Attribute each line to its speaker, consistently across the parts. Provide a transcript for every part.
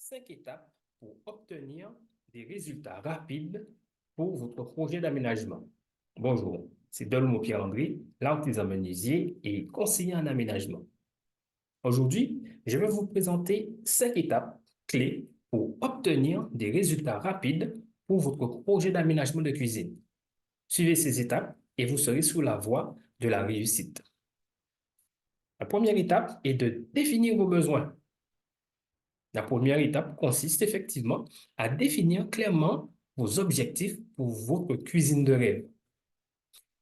Speaker 1: 5 étapes pour obtenir des résultats rapides pour votre projet d'aménagement. Bonjour, c'est Delmo Pierre-André, l'artisan menuisier et conseiller en aménagement. Aujourd'hui, je vais vous présenter 5 étapes clés pour obtenir des résultats rapides pour votre projet d'aménagement de cuisine. Suivez ces étapes et vous serez sur la voie de la réussite. La première étape est de définir vos besoins. La première étape consiste effectivement à définir clairement vos objectifs pour votre cuisine de rêve.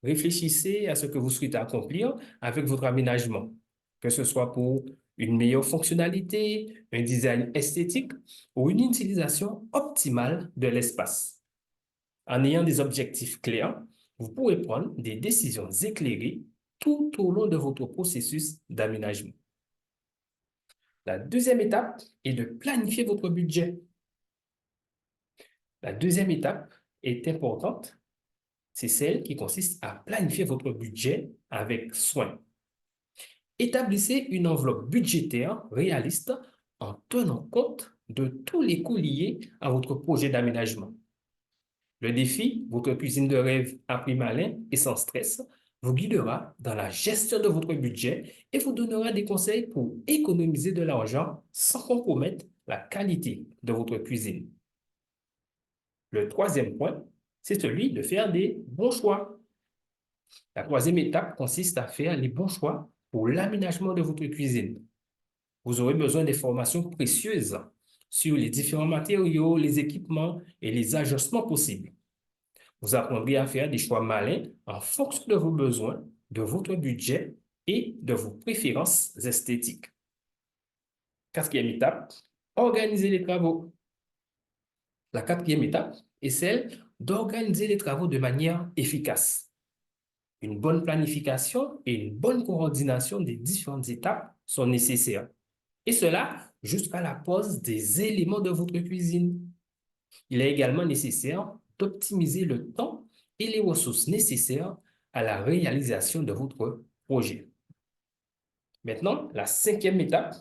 Speaker 1: Réfléchissez à ce que vous souhaitez accomplir avec votre aménagement, que ce soit pour une meilleure fonctionnalité, un design esthétique ou une utilisation optimale de l'espace. En ayant des objectifs clairs, vous pourrez prendre des décisions éclairées tout au long de votre processus d'aménagement. La deuxième étape est de planifier votre budget. La deuxième étape est importante, c'est celle qui consiste à planifier votre budget avec soin. Établissez une enveloppe budgétaire réaliste en tenant compte de tous les coûts liés à votre projet d'aménagement. Le défi, votre cuisine de rêve à prix malin et sans stress, vous guidera dans la gestion de votre budget et vous donnera des conseils pour économiser de l'argent sans compromettre la qualité de votre cuisine. Le troisième point, c'est celui de faire des bons choix. La troisième étape consiste à faire les bons choix pour l'aménagement de votre cuisine. Vous aurez besoin d'informations précieuses sur les différents matériaux, les équipements et les ajustements possibles. Vous apprendrez à faire des choix malins en fonction de vos besoins, de votre budget et de vos préférences esthétiques. Quatrième étape, organiser les travaux. La quatrième étape est celle d'organiser les travaux de manière efficace. Une bonne planification et une bonne coordination des différentes étapes sont nécessaires. Et cela jusqu'à la pose des éléments de votre cuisine. Il est également nécessaire d'optimiser le temps et les ressources nécessaires à la réalisation de votre projet. Maintenant, la cinquième étape,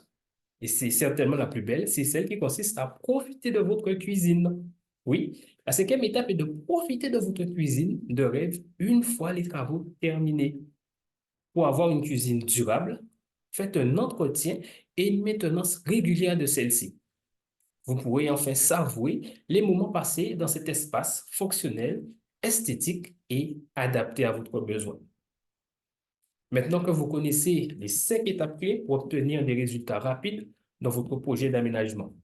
Speaker 1: et c'est certainement la plus belle, c'est celle qui consiste à profiter de votre cuisine. Oui, la cinquième étape est de profiter de votre cuisine de rêve une fois les travaux terminés. Pour avoir une cuisine durable, faites un entretien et une maintenance régulière de celle-ci. Vous pourrez enfin savourer les moments passés dans cet espace fonctionnel, esthétique et adapté à votre besoin. Maintenant que vous connaissez les 5 étapes clés pour obtenir des résultats rapides dans votre projet d'aménagement,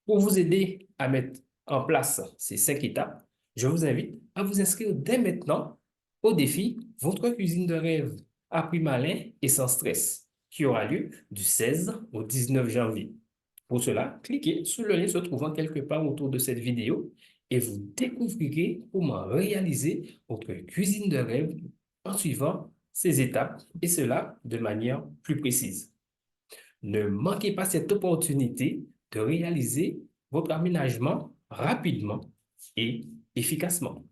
Speaker 1: pour vous aider à mettre en place ces 5 étapes, je vous invite à vous inscrire dès maintenant au défi Votre cuisine de rêve à prix malin et sans stress, qui aura lieu du 16 au 19 janvier. Pour cela, cliquez sur le lien se trouvant quelque part autour de cette vidéo et vous découvrirez comment réaliser votre cuisine de rêve en suivant ces étapes et cela de manière plus précise. Ne manquez pas cette opportunité de réaliser votre aménagement rapidement et efficacement.